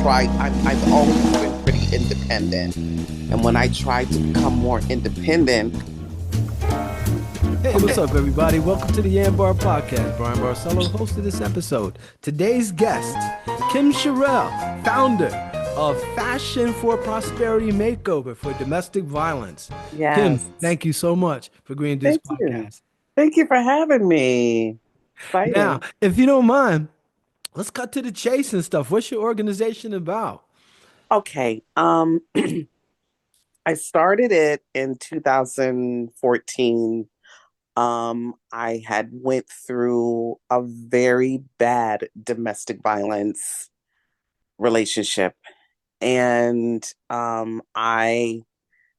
I've always been pretty independent. And when I tried to become more independent, Hey, what's up, everybody? Welcome to the YanBar Podcast. Brian Barcelo, host of this episode. Today's guest, Kim Sherrele, founder of Fashion for Prosperity Makeover for Domestic Violence. Kim, yes. thank you so much for agreeing to this Thank you. podcast. Thank you for having me. Now, Exciting. if you don't mind, let's cut to the chase and stuff. What's your organization about? Okay. I started it in 2014. I had went through a very bad domestic violence relationship. And I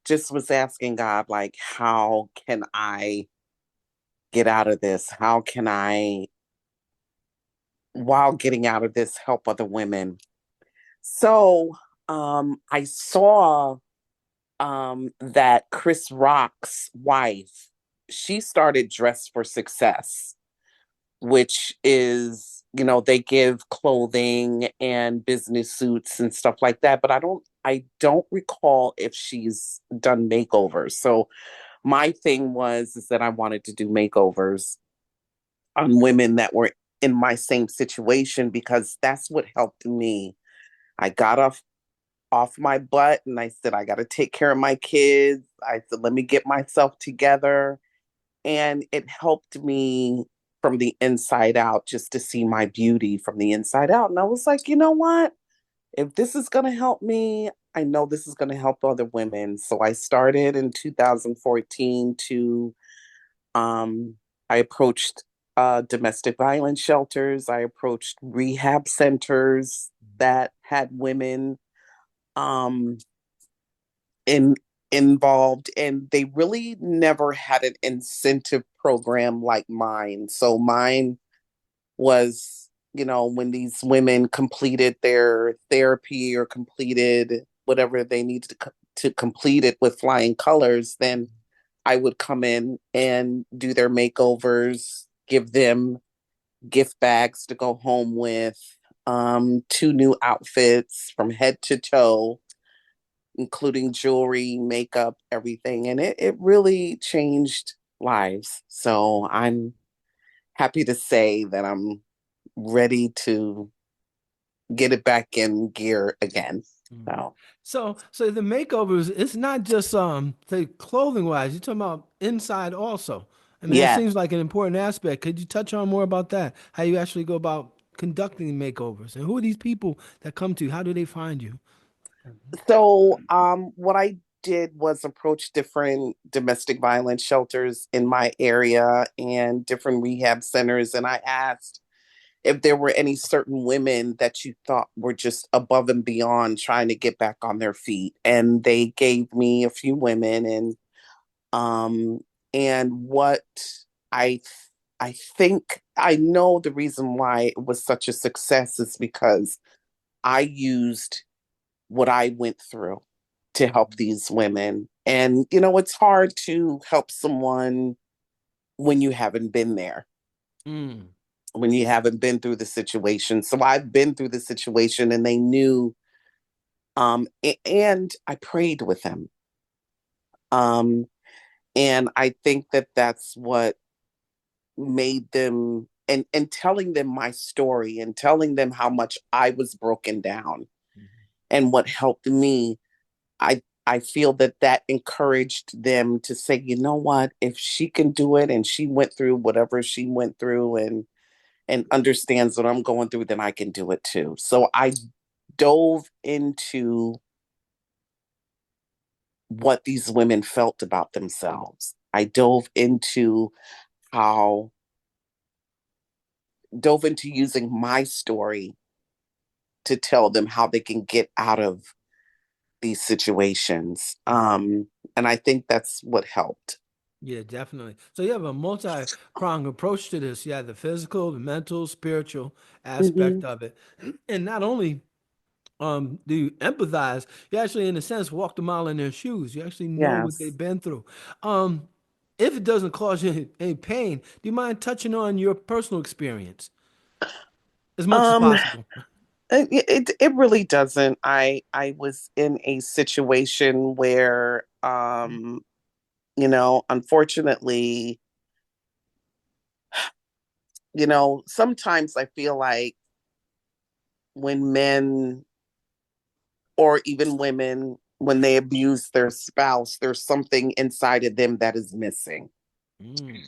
just was asking God, like, how can I get out of this? How can I, while getting out of this, help other women? So I saw that Chris Rock's wife, she started Dress for Success, which is, they give clothing and business suits and stuff like that, but I don't recall if she's done makeovers. So my thing was is that I wanted to do makeovers on women that were in my same situation because that's what helped me. I got off my butt and I said I got to take care of my kids. I said let me get myself together, and it helped me from the inside out just to see my beauty from the inside out. And I was like, you know what? If this is going to help me, I know this is going to help other women. So I started in 2014 to um I approached domestic violence shelters. I approached rehab centers that had women um in involved, and they really never had an incentive program like mine. So mine was, when these women completed their therapy or completed whatever they needed to complete it with flying colors, then I would come in and do their makeovers, give them gift bags to go home with, two new outfits from head to toe, including jewelry, makeup, everything. And it really changed lives. So I'm happy to say that I'm ready to get it back in gear again. Mhm. So, So the makeovers, it's not just say clothing wise, you're talking about inside also. I mean, that yeah. seems like an important aspect. Could you touch on more about that? How you actually go about conducting makeovers and who are these people that come to you? How do they find you? So, what I did was approach different domestic violence shelters in my area and different rehab centers. And I asked if there were any certain women that you thought were just above and beyond trying to get back on their feet. And they gave me a few women, um what I I think I know the reason why it was such a success is because I used what I went through to help these women. And it's hard to help someone when you haven't been there, Mm. when you haven't been through the situation. So I've been through the situation, and they knew, and I prayed with them. Um and I think that that's what made them, and telling them my story and telling them how much I was broken down and what helped me. I feel that that encouraged them to say, you know what, if she can do it and she went through whatever she went through, and understands what I'm going through, then I can do it too. So I dove into what these women felt about themselves. I how dove into using my story to tell them how they can get out of these situations. And I think that's what helped. Yeah, definitely. So you have a multi-pronged approach to this. You have the physical, the mental, spiritual aspect Hmm. of it. And not only do you empathize, you actually, in a sense, walk the mile in their shoes. You actually know what Yes. they've been through. Um, if it doesn't cause you any pain, do you mind touching on your personal experience as much as Um, possible? It really doesn't. I was in a situation where unfortunately, sometimes I feel like when men or even women, when they abuse their spouse, there's something inside of them that is missing. Mm.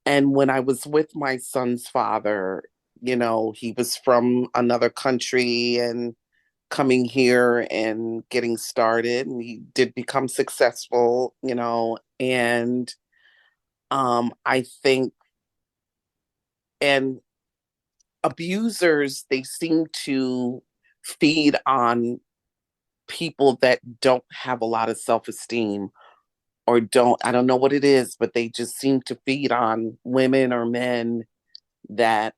And when I was with my son's father, he was from another country and coming here and getting started, and he did become successful, and I think, and abusers, they seem to feed on people that don't have a lot of self-esteem, or I don't know what it is, but they just seem to feed on women or men that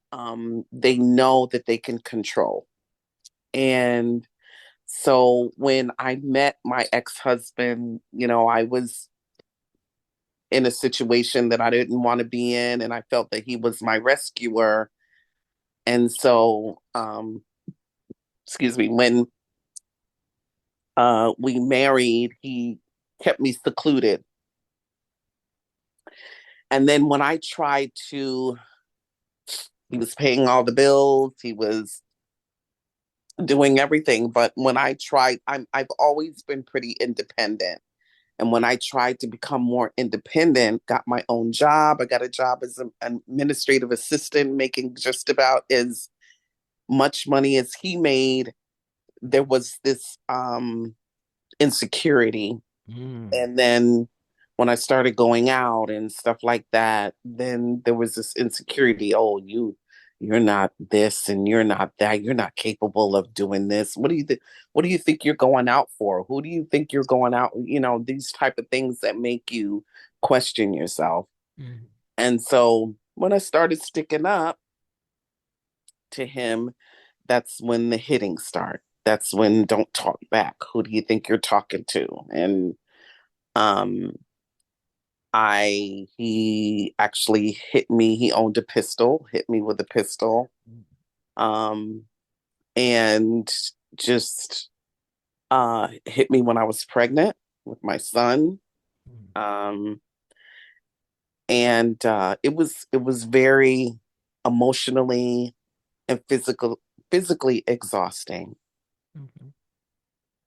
they know that they can control. And so when I met my ex-husband, I was in a situation that I didn't want to be in, and I felt that he was my rescuer. And so, excuse me, when we married, he kept me secluded. And then when I tried to, he was paying all the bills, he was doing everything. But when I tried, I've always been pretty independent. And when I tried to become more independent, got my own job, I got a job as an administrative assistant, making just about as much money as he made. There was this insecurity. Mm. And then when I started going out and stuff like that, then there was this insecurity. Oh, you're not this and you're not that. You're not capable of doing this. What do you think you're going out for? Who do you think you're going out? These type of things that make you question yourself. Mm. And so when I started sticking up to him, that's when the hitting start. That's when don't talk back. Who do you think you're talking to? And um I he actually hit me. He owned a pistol, hit me with a pistol. Um and just hit me when I was pregnant with my son. Mm. Um and it was very emotionally and physically exhausting. Mhm.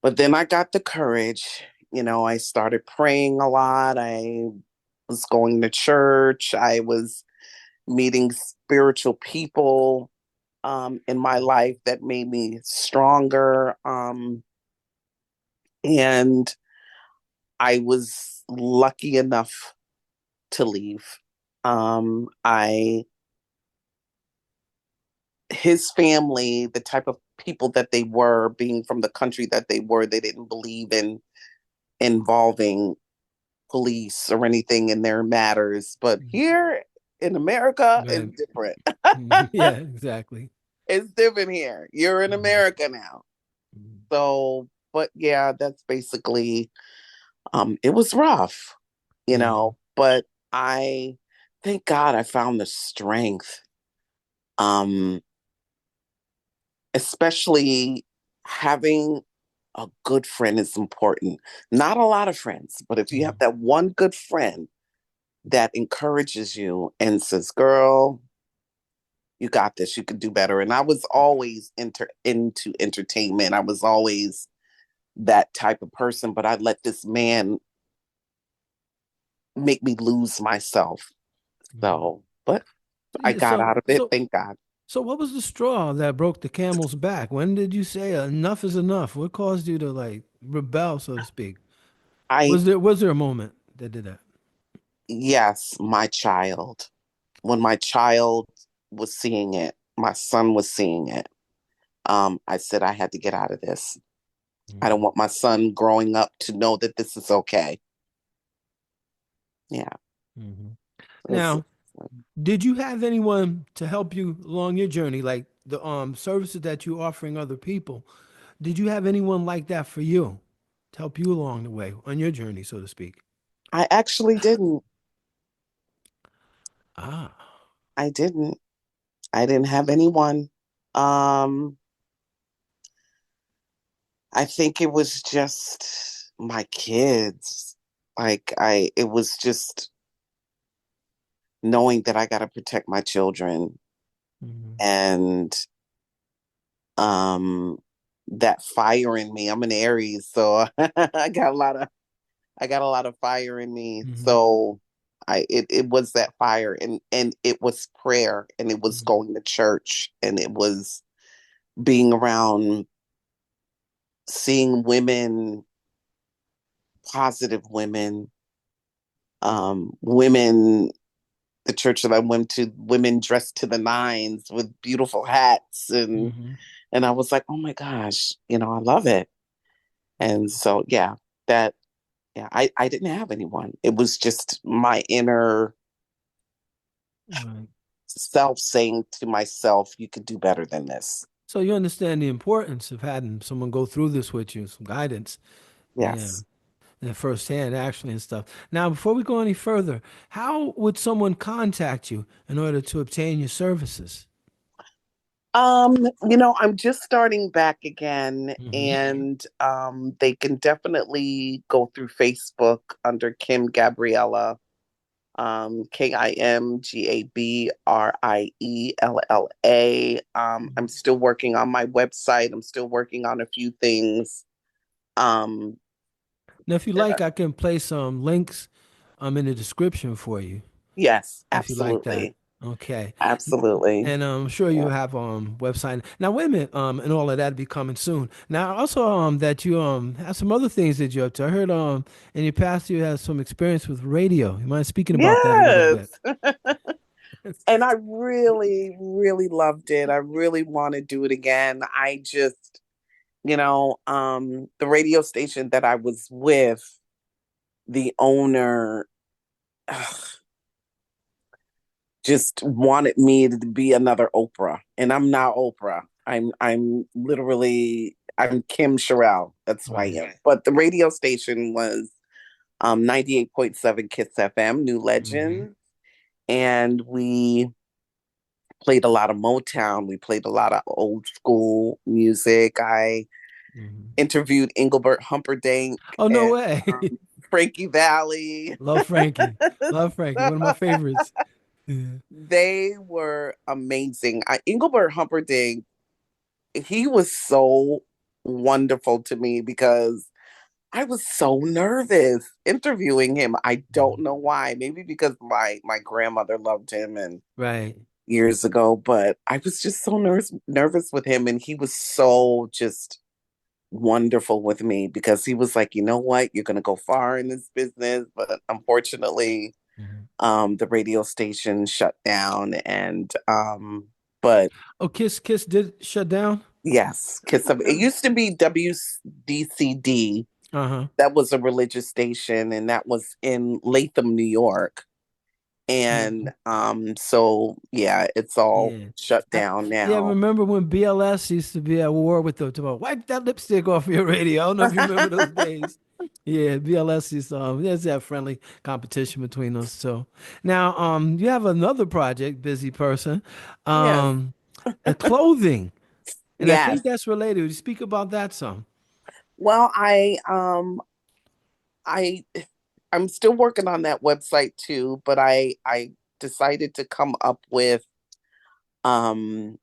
But then I got the courage. I started praying a lot. I was going to church. I was meeting spiritual people in my life that made me stronger. And I was lucky enough to leave. I His family, the type of people that they were, being from the country that they were, they didn't believe in involving police or anything in their matters. But Mm. here in America, it's Right. different. Mhm. Yeah, exactly. It's different here. You're in Mhm. America now. Mhm. So, but yeah, that's basically it was rough, Yeah. but I thank God I found the strength. Um, Especially having a good friend is important. Not a lot of friends, but if you have Mhm. that one good friend that encourages you and says, "Girl, you got this. You can do better." And I was always into entertainment. I was always that type of person, but I let this man make me lose myself. Mhm. So, but I Yeah, got so out of it, so thank God. so what was the straw that broke the camel's back? When did you say enough is enough? What caused you to like rebel, so to speak? I Was there a moment that did that? Yes, my child. When my child was seeing it, my son was seeing it. I said I had to get out of this. I don't Mhm. want my son growing up to know that this is okay. Yeah. Mhm. It's, Now, did you have anyone to help you along your journey, like the services that you're offering other people? Did you have anyone like that for you to help you along the way on your journey, so to speak? I actually didn't. Ah. I didn't. I didn't have anyone. Um, I think it was just my kids. It was just knowing that I got to protect my children Hmm. and um that fire in me. I'm an Aries, so I got a lot of fire in me. Hmm. So it was that fire and it was prayer and it was Hmm. going to church and it was being around seeing women, positive women, women, the church that I went to, women dressed to the nines with beautiful hats Hmm. and I was like, oh my gosh, I love it. And so that I didn't have anyone. It was just my inner Right. self saying to myself, you could do better than this. So you understand the importance of having someone go through this with you, some guidance. Yeah. Yes. And firsthand actually and stuff. Now, before we go any further, how would someone contact you in order to obtain your services? I'm just starting back again, Hmm. and they can definitely go through Facebook under Kim Gabriella, KimGabriella. I'm still working on my website. I'm still working on a few things. Um, Now, if you like, I can place some links in the description for you yes, if you like that. absolutely. Okay. Absolutely. And I'm sure you Yeah. have website. Now wait a minute, and all of that be coming soon. Now also that you have some other things that you're up to. I heard in your past you had some experience with radio. You mind speaking about that a little Yes. bit? And I really, really loved it. I really want to do it again. I just, the radio station that I was with, the owner just wanted me to be another Oprah. And I'm not Oprah. I'm Kim Sherrele. That's who I Right. am. But the radio station was 98.7 Kiss FM, New Hmm. Legend. And we played a lot of Motown. We played a lot of old school music. I Hmm. interviewed Engelbert Humperdink Oh no and way! Frankie Valli. Love Frankie. Love Frankie. One of my favorites. Yeah. They were amazing. Engelbert Humperdink, he was so wonderful to me because I was so nervous interviewing him. I don't Mhm. know why. Maybe because my grandmother loved him and Right. years ago, but I was just so nervous with him and he was so just wonderful with me because he was like, you know what, you're gonna go far in this business, but unfortunately, Mhm. the radio station shut down, and but Oh, Kiss did shut down. yes, Kiss. It used to be WDCD. Uh-huh. That was a religious station, and that was in Latham, New York. And Mhm. so yeah, it's all Yeah. shut I, down yeah, now. remember when BLS used to be at war with the about wipe that lipstick off your radio? I don't know if you remember those days. Yeah, BLS is there's that friendly competition between those two. Now, you have another project, busy person, Yes, um, clothing, and I yes. think that's related. Would you speak about that some? Well, I I'm still working on that website too, but I decided to come up with um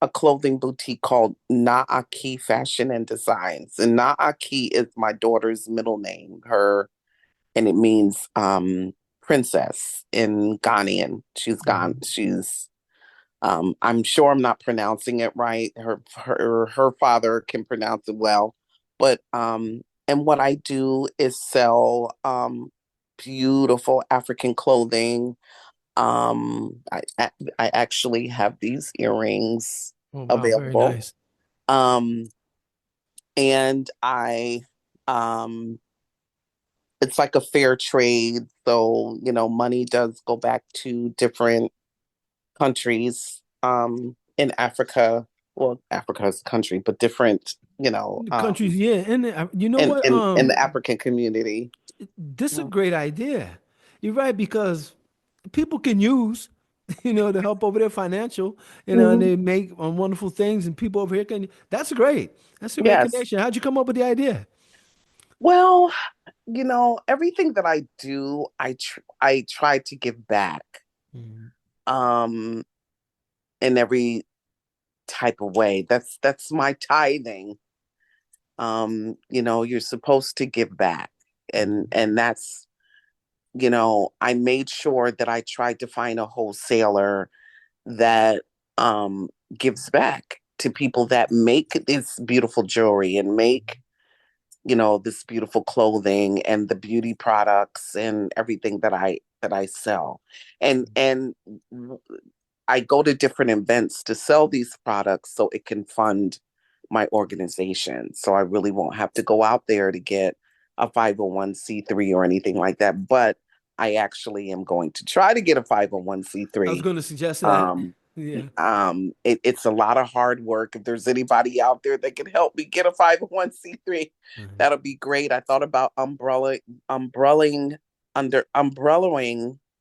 a clothing boutique called Naaki Fashion and Designs. And Naaki is my daughter's middle name, her, and it means princess in Ghanaian. Mhm. I'm sure I'm not pronouncing it right. Her father can pronounce it well. But and what I do is sell beautiful African clothing. I actually have these earrings Oh wow, very available. nice. Um, and I um it's like a fair trade. So, money does go back to different countries in Africa. Well, Africa is a country, but different, The countries, yeah, and you know what? in the African community. This is a great idea. You're right because people can use. to help over there financial, and Mhm. they make wonderful things, and people over here can. That's great. That's a great Yes. connection. How'd you come up with the idea? Well, everything that I do, I try to give back Mhm. um in every type of way. That's my tithing. You're supposed to give back. And that's, I made sure that I tried to find a wholesaler that gives back to people that make this beautiful jewelry and make this beautiful clothing and the beauty products and everything that I sell. And I go to different events to sell these products so it can fund my organization. So I really won't have to go out there to get a 501(c)(3) or anything like that. But I actually am going to try to get a I was 501(c)(3). going to suggest that. Um, Yeah. it's a lot of hard work. If there's anybody out there that can help me get a 501(c)(3), Mhm. that'll be great. I thought about umbrellaing.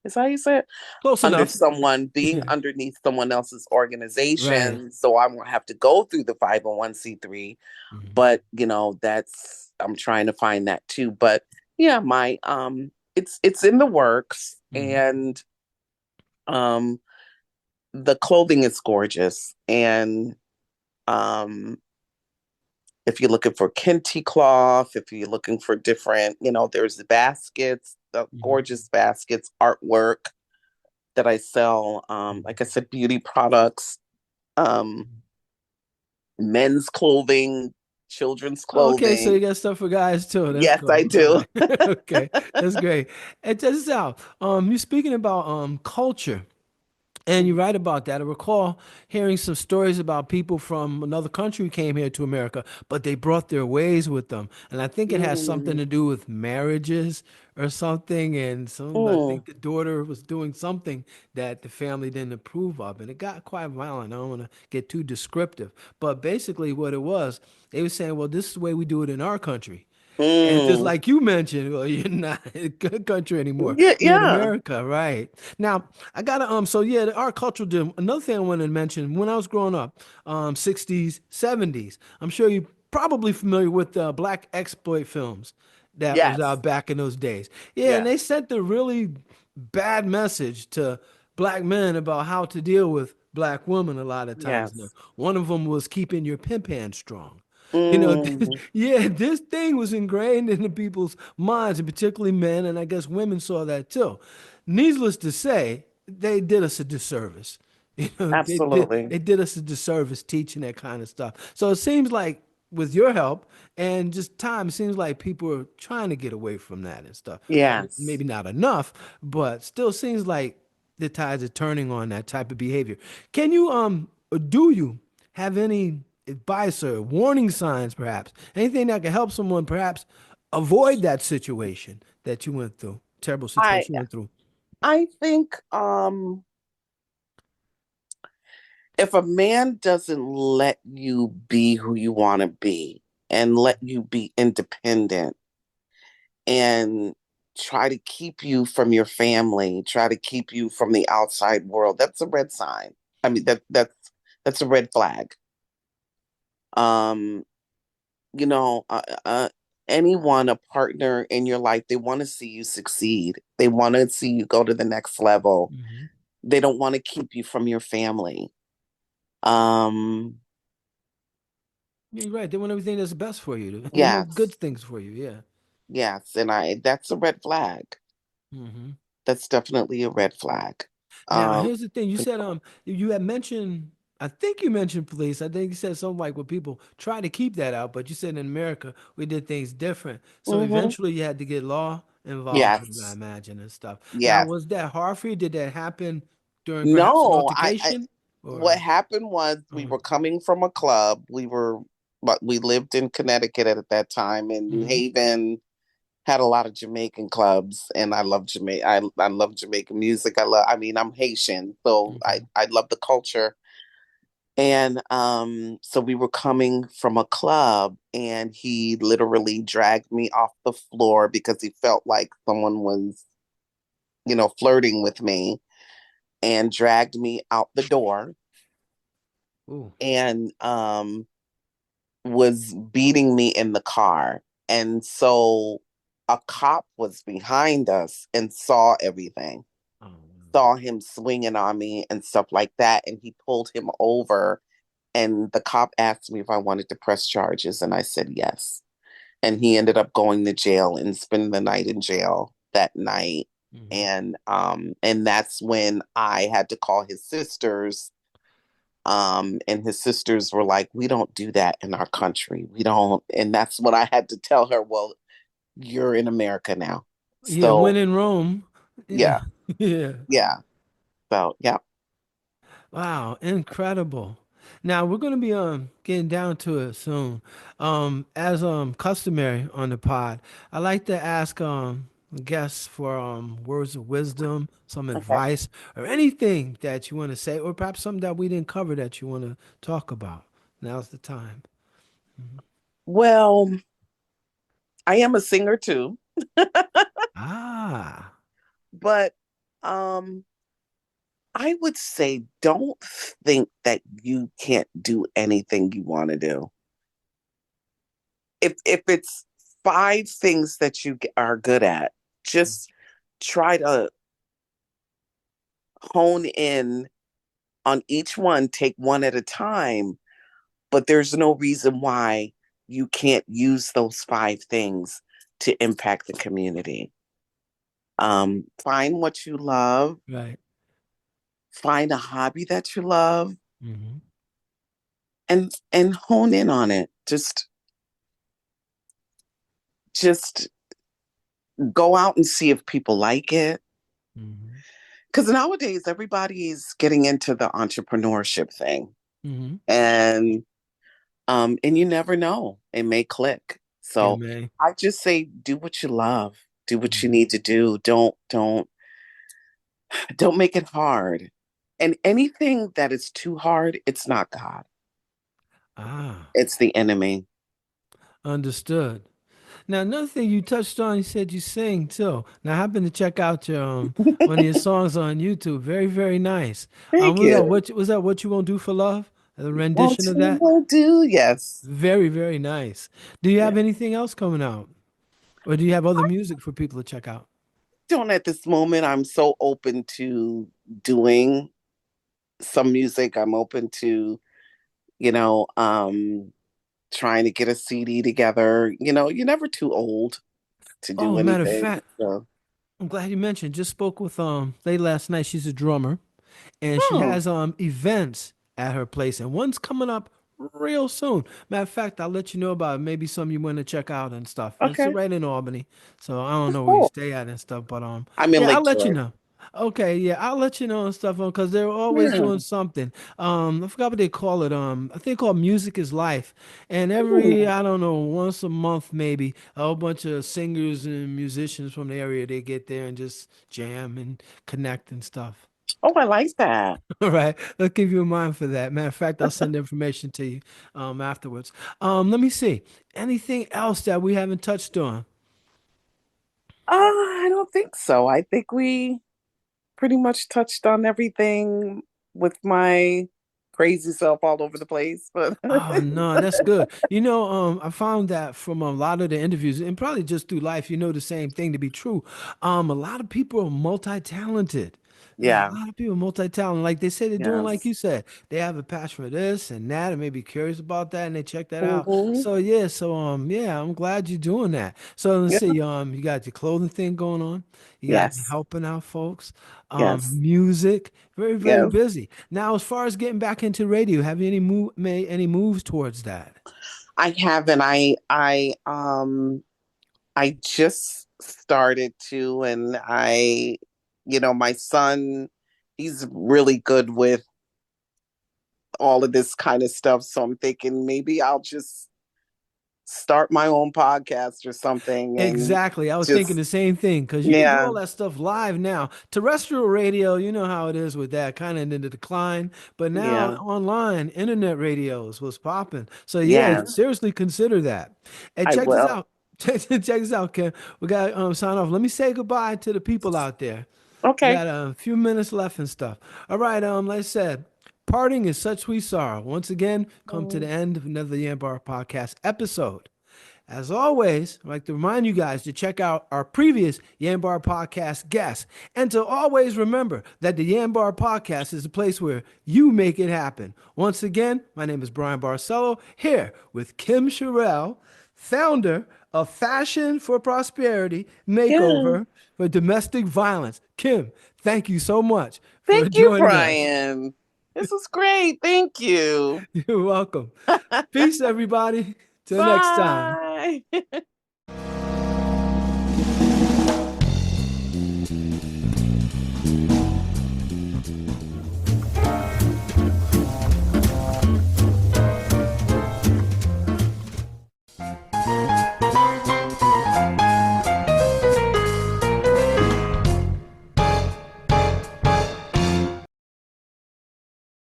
Is that how you say it? Close Under enough. someone, being Yeah. underneath someone else's Right. organization, so I won't have to go through the 501(c)(3). Mhm. But that's, I'm trying to find that too. But yeah, my it's in the works. Mhm. And um the clothing is gorgeous. And um if you're looking for kente cloth, if you're looking for different, there's the baskets, the Mhm. gorgeous baskets, artwork that I sell. Like I said, beauty products, um, Mhm. men's clothing, children's Oh, okay, so you clothing. got stuff for guys too. That's Yes, I cool. All do. right. Okay. That's great. And check this out. You're speaking about culture. And you're right about that. I recall hearing some stories about people from another country who came here to America, but they brought their ways with them. And I think it has something Mm, to do with marriages or something. And I mm, think the daughter was doing something that the family didn't approve of. And it got quite violent. I don't want to get too descriptive. But basically, what it was, they were saying, well, this is the way we do it in our country. And just mm. like you mentioned, well, you're not in a good country anymore. Yeah, You're in yeah. America, right? Now, I gotta so yeah, our cultural another thing I wanted to mention, when I was growing up, 60s, 70s, I'm sure you're probably familiar with black exploit films that was Yes, out back in those days. Yeah, and yes, they sent a really bad message to black men about how to deal with black women a lot of times. Now, yes. one of them was keeping your pimp hand strong. Mm, Yeah, this thing was ingrained into people's minds, and particularly men, and I guess women saw that too. Needless to say, they did us a disservice. They did absolutely. they did us a disservice teaching that kind of stuff. So it seems like with your help and just time, it seems like people are trying to get away from that and stuff. Yes. Maybe not enough, but still seems like the tides are turning on that type of behavior. Can you or do you have any advice or warning signs, perhaps anything that can help someone perhaps avoid that situation that you went through, terrible I situation you went through? I think if a man doesn't let you be who you want to be and let you be independent and try to keep you from your family, try to keep you from the outside world, that's a red sign. I mean, that's a red flag. Um, you know, uh, uh, Anyone, a partner in your life, they want to see you succeed. They want to see you go to the next level. Hmm. They don't want to keep you from your family. Um, Yeah, you're right. They want everything that's best for you. They want good yes, things for you. Yeah. yes, and that's a red flag. Hmm. That's definitely a red flag. Now, Um, here's the thing. You said you had mentioned, I think you mentioned police. I think you said something like, well, people try to keep that out, but you said in America we did things different. So mhm. eventually you had to get law involved, I Yes, imagine, and stuff. Now, yes. was that hard for you? Did that happen during perhaps an No, altercation? what Or happened was we uh, were coming from a club. But we lived in Connecticut at that time, and New mhm, Haven had a lot of Jamaican clubs, and I love Jamaica. I love Jamaican music. I mean, I'm Haitian, so mhm. I love the culture. And so we were coming from a club, and he literally dragged me off the floor because he felt like someone was, flirting with me. and dragged me out the door Ooh. and was beating me in the car. And so a cop was behind us and saw everything, Oh, saw him swinging on me and stuff like that. And he pulled him over. And the cop asked me if I wanted to press charges. And I said yes. And he ended up going to jail and spending the night in jail that night. mm-hmm. And that's when I had to call his sisters. And his sisters were like, we don't do that in our country. We don't. And that's when I had to tell her, well, you're in America now. Yeah, when So in Rome. Yeah. yeah, Yeah. yeah. So yeah. Wow, incredible. Now we're gonna be getting down to it soon. As customary on the pod, I like to ask guests for words of wisdom, some Okay. advice, or anything that you want to say, or perhaps something that we didn't cover that you want to talk about. Now's the time. Well, I am a singer too, Ah, but um I would say don't think that you can't do anything you want to do. If it's five things that you are good at, just try to hone in on each one, take one at a time, but there's no reason why you can't use those five things to impact the community. Find what you love, right. find a hobby that you love, Mm-hmm. and hone in on it. Just go out and see if people like it. Mm-hmm. Because nowadays everybody's getting into the entrepreneurship thing, Mm-hmm. and you never know, it may click. Yeah, So man. I just say do what you love, do what you Mhm. need to do. Don't make it hard. And anything that is too hard, it's not God. Ah, It's the enemy. understood. Now, another thing you touched on, you said you sing too. Now, I happen to check out your one of your songs on YouTube. Very, very nice. Thank Was that you. what you won't do for love? A Won't rendition of you that? will do? Yes. Very, very nice. Do you Yeah. have anything else coming out, or do you have other music for people to check out? Don't at this moment. I'm so open to doing some music. I'm open to, you know, trying to get a CD together. You're never too old to do Oh, matter of anything. fact, So, I'm glad you mentioned. Just spoke with late last night. She's a drummer, and she oh, has events at her place, and one's coming up real soon. Matter of fact, I'll let you know about maybe some you want to check out and stuff. It's okay. right in Albany, so I don't That's know where you cool. stay at and stuff, but I'm in yeah, I'll Lake let you George. know. Okay, yeah, I'll let you know and stuff because they're always Yeah. doing something. I forgot what they call it. I think called Music is Life, and every Ooh. I don't know once a month maybe a whole bunch of singers and musicians from the area they get there and just jam and connect and stuff. Oh, I like that. All right, I'll keep you in mind for that. Matter of fact, I'll send the information to you afterwards. Let me see. Anything else that we haven't touched on? I don't think so. I think we pretty much touched on everything with my crazy self all over the place. But Oh no, that's good. I found that from a lot of the interviews, and probably just through life, the same thing to be true. A lot of people are multi-talented. There's a yeah, lot of people multi-talented. Like they say they're doing, like yes. you said, they have a passion for this and that, and maybe curious about that, and they check that out. Hmm. So yeah, I'm glad you're doing that. So let's Yeah. see, you got your clothing thing going on, you got Yes. helping out folks, Yes. music, very, very Yes. busy. Now, as far as getting back into radio, have you made any moves towards that? I haven't. I just started to, and my son, he's really good with all of this kind of stuff. So I'm thinking maybe I'll just start my own podcast or something and Exactly. I was thinking just, the same thing because you can do yeah, all that stuff live now. Terrestrial radio, you know how it is with that, kind of in the decline. But now yeah, online, internet radios was popping. So yeah, yeah, seriously consider that. And I check this will. out. Check this out, Kim. We got sign off. Let me say goodbye to the people out there. We Okay. got a few minutes left and stuff. All right, like I said, parting is such sweet sorrow. Once again, come to the Mm. end of another YanBar Podcast episode. As always, I'd like to remind you guys to check out our previous YanBar Podcast guests and to always remember that the YanBar Podcast is a place where you make it happen. Once again, my name is Brian Barcelo here with Kim Sherrele, founder of Fashion for Prosperity Yeah. Makeover for Domestic Violence. Kim, thank you so much for Thank you, joining us. Brian. This is great. Thank you. You're welcome. Peace, everybody. Till next time. Bye.